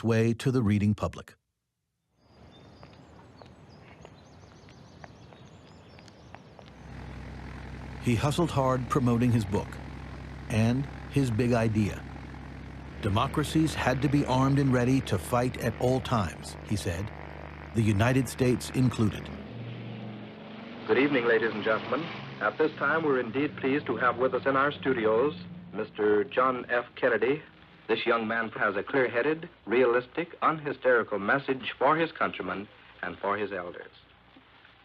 way to the reading public. He hustled hard promoting his book and his big idea. Democracies had to be armed and ready to fight at all times, he said, the United States included. Good evening, ladies and gentlemen. At this time, we're indeed pleased to have with us in our studios Mr. John F. Kennedy. This young man has a clear-headed, realistic, unhysterical message for his countrymen and for his elders.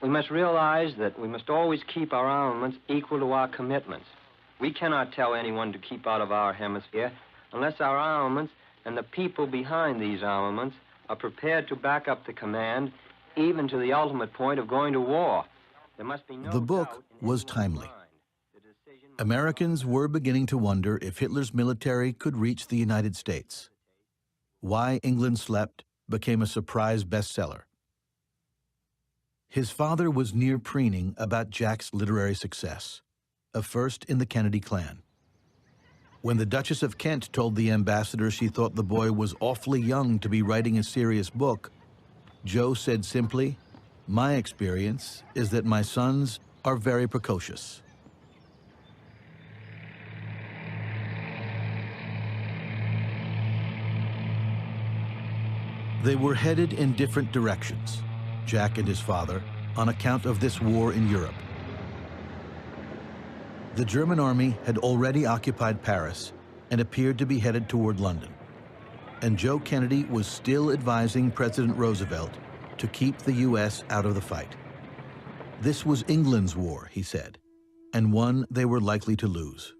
We must realize that we must always keep our armaments equal to our commitments. We cannot tell anyone to keep out of our hemisphere unless our armaments and the people behind these armaments are prepared to back up the command, even to the ultimate point of going to war. There must be no The book was timely. Americans were beginning to wonder if Hitler's military could reach the United States. Why England Slept became a surprise bestseller. His father was near preening about Jack's literary success, a first in the Kennedy clan. When the Duchess of Kent told the ambassador she thought the boy was awfully young to be writing a serious book, Joe said simply, "My experience is that my sons are very precocious." They were headed in different directions, Jack and his father, on account of this war in Europe. The German army had already occupied Paris and appeared to be headed toward London. And Joe Kennedy was still advising President Roosevelt to keep the U.S. out of the fight. This was England's war, he said, and one they were likely to lose.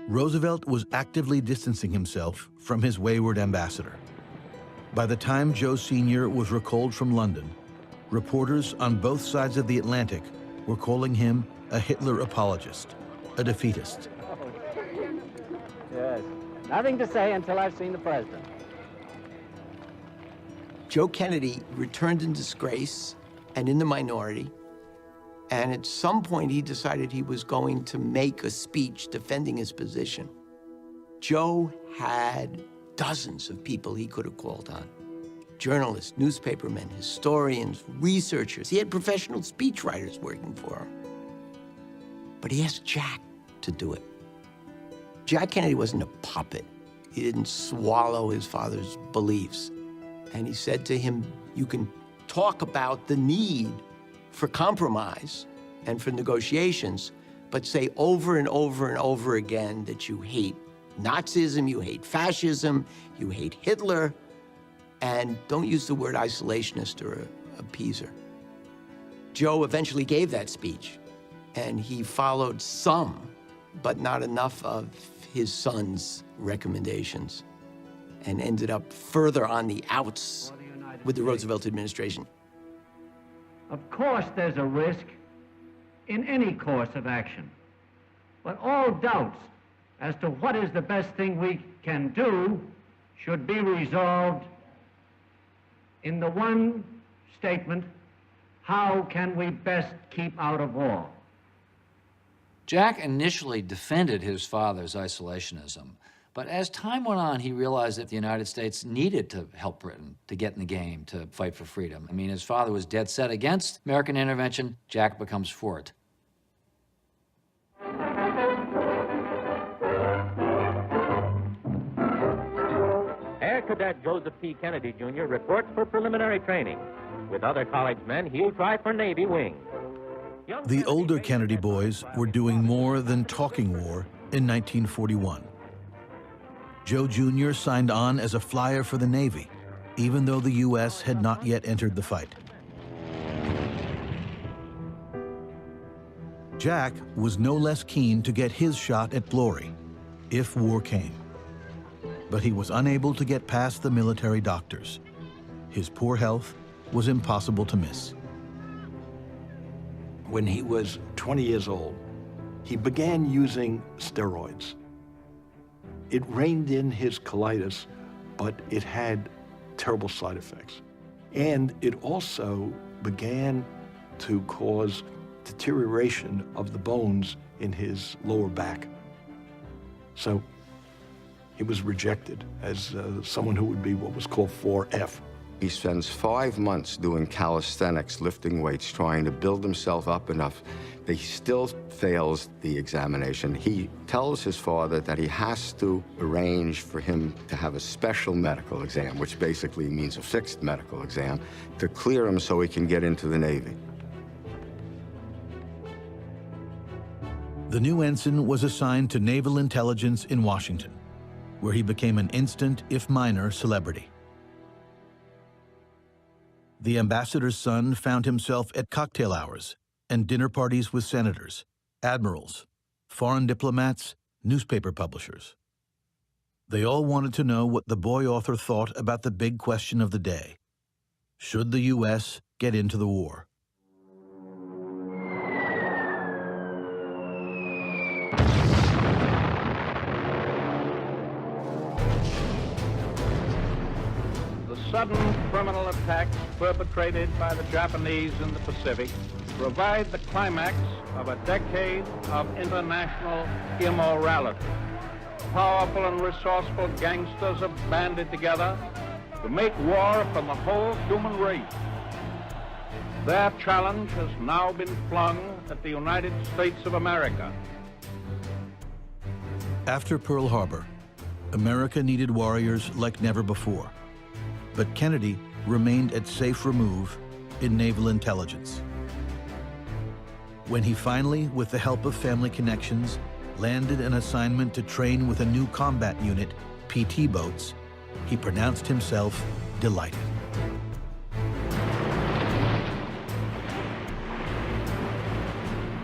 Roosevelt was actively distancing himself from his wayward ambassador. By the time Joe Sr. was recalled from London, reporters on both sides of the Atlantic were calling him a Hitler apologist, a defeatist. Yes. Nothing to say until I've seen the president. Joe Kennedy returned in disgrace and in the minority, and at some point he decided he was going to make a speech defending his position. Joe had dozens of people he could have called on. Journalists, newspapermen, historians, researchers. He had professional speechwriters working for him. But he asked Jack to do it. Jack Kennedy wasn't a puppet. He didn't swallow his father's beliefs. And he said to him, you can talk about the need for compromise and for negotiations, but say over and over and over again that you hate Nazism, you hate fascism, you hate Hitler, and don't use the word isolationist or appeaser. Joe eventually gave that speech, and he followed some, but not enough of his son's recommendations, and ended up further on the outs with the Roosevelt administration. Of course there's a risk in any course of action, but all doubts as to what is the best thing we can do should be resolved in the one statement, how can we best keep out of war? Jack initially defended his father's isolationism, but as time went on, he realized that the United States needed to help Britain to get in the game, to fight for freedom. I mean, his father was dead set against American intervention. Jack becomes for it. Air Cadet Joseph P. Kennedy, Jr. reports for preliminary training. With other college men, he'll try for Navy wings. The older Kennedy boys were doing more than talking war in 1941. Joe Jr. signed on as a flyer for the Navy, even though the U.S. had not yet entered the fight. Jack was no less keen to get his shot at glory, if war came. But he was unable to get past the military doctors. His poor health was impossible to miss. When he was 20 years old, he began using steroids. It reined in his colitis, but it had terrible side effects. And it also began to cause deterioration of the bones in his lower back. So He was rejected as someone who would be what was called 4F. He spends 5 months doing calisthenics, lifting weights, trying to build himself up enough that he still fails the examination. He tells his father that he has to arrange for him to have a special medical exam, which basically means a fixed medical exam, to clear him so he can get into the Navy. The new ensign was assigned to Naval Intelligence in Washington, where he became an instant, if minor, celebrity. The ambassador's son found himself at cocktail hours and dinner parties with senators, admirals, foreign diplomats, newspaper publishers. They all wanted to know what the boy author thought about the big question of the day. Should the U.S. get into the war? The sudden criminal attacks perpetrated by the Japanese in the Pacific provide the climax of a decade of international immorality. Powerful and resourceful gangsters have banded together to make war upon the whole human race. Their challenge has now been flung at the United States of America. After Pearl Harbor, America needed warriors like never before. But Kennedy remained at safe remove in naval intelligence. When he finally, with the help of family connections, landed an assignment to train with a new combat unit, PT boats, he pronounced himself delighted.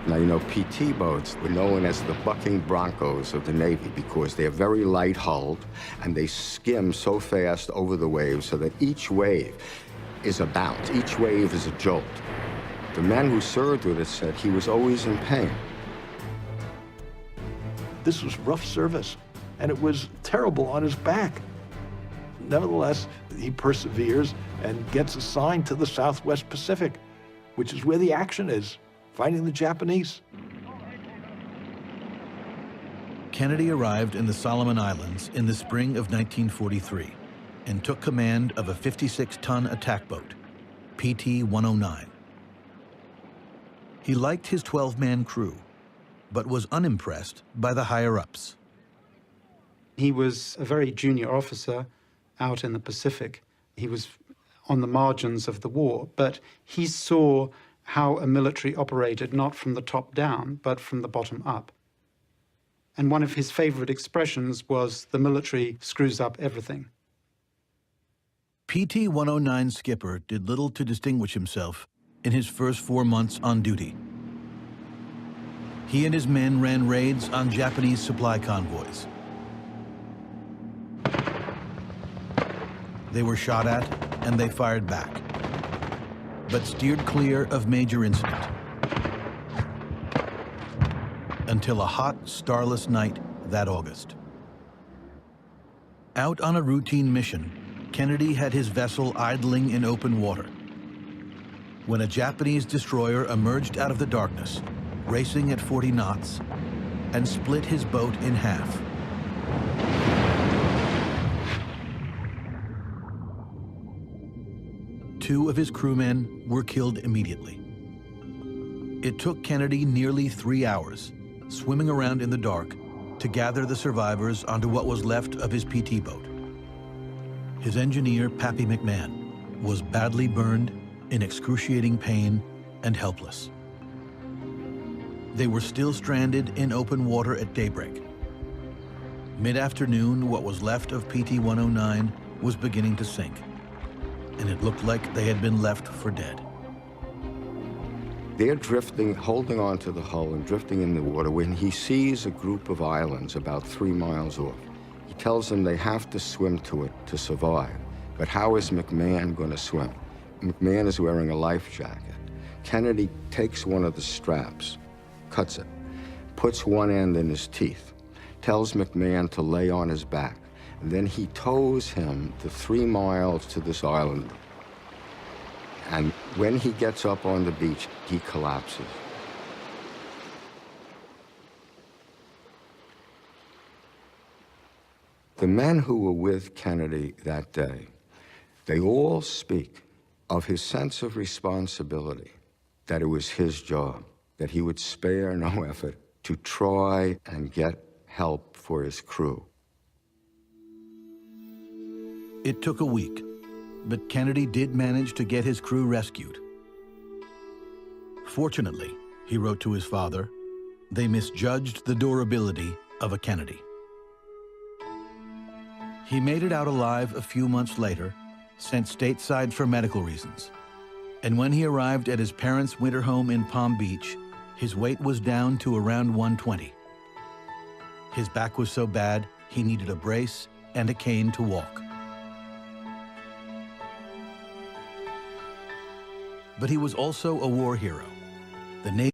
Now, you know, PT boats were known as the bucking broncos of the Navy because they're very light-hulled and they skim so fast over the waves so that each wave is a bounce, each wave is a jolt. The men who served with it said he was always in pain. This was rough service, and it was terrible on his back. Nevertheless, he perseveres and gets assigned to the Southwest Pacific, which is where the action is, fighting the Japanese. Kennedy arrived in the Solomon Islands in the spring of 1943 and took command of a 56-ton attack boat, PT-109. He liked his 12-man crew, but was unimpressed by the higher-ups. He was a very junior officer out in the Pacific. He was on the margins of the war, but he saw how a military operated not from the top down, but from the bottom up. And one of his favorite expressions was, the military screws up everything. PT-109 skipper did little to distinguish himself in his first 4 months on duty. He and his men ran raids on Japanese supply convoys. They were shot at, and they fired back, but steered clear of major incident. Until a hot, starless night that August. Out on a routine mission, Kennedy had his vessel idling in open water when a Japanese destroyer emerged out of the darkness, racing at 40 knots, and split his boat in half. Two of his crewmen were killed immediately. It took Kennedy nearly 3 hours, swimming around in the dark, to gather the survivors onto what was left of his PT boat. His engineer, Pappy McMahon, was badly burned, in excruciating pain, and helpless. They were still stranded in open water at daybreak. Mid-afternoon, what was left of PT-109 was beginning to sink, and it looked like they had been left for dead. They're drifting, holding on to the hull and drifting in the water when he sees a group of islands about 3 miles off. He tells them they have to swim to it to survive. But how is McMahon going to swim? McMahon is wearing a life jacket. Kennedy takes one of the straps, cuts it, puts one end in his teeth, tells McMahon to lay on his back, and then he tows him the 3 miles to this island. And when he gets up on the beach, he collapses. The men who were with Kennedy that day, they all speak of his sense of responsibility, that it was his job, that he would spare no effort to try and get help for his crew. It took a week, but Kennedy did manage to get his crew rescued. Fortunately, he wrote to his father, they misjudged the durability of a Kennedy. He made it out alive a few months later, sent stateside for medical reasons. And when he arrived at his parents' winter home in Palm Beach, his weight was down to around 120. His back was so bad, he needed a brace and a cane to walk. But he was also a war hero. The Navy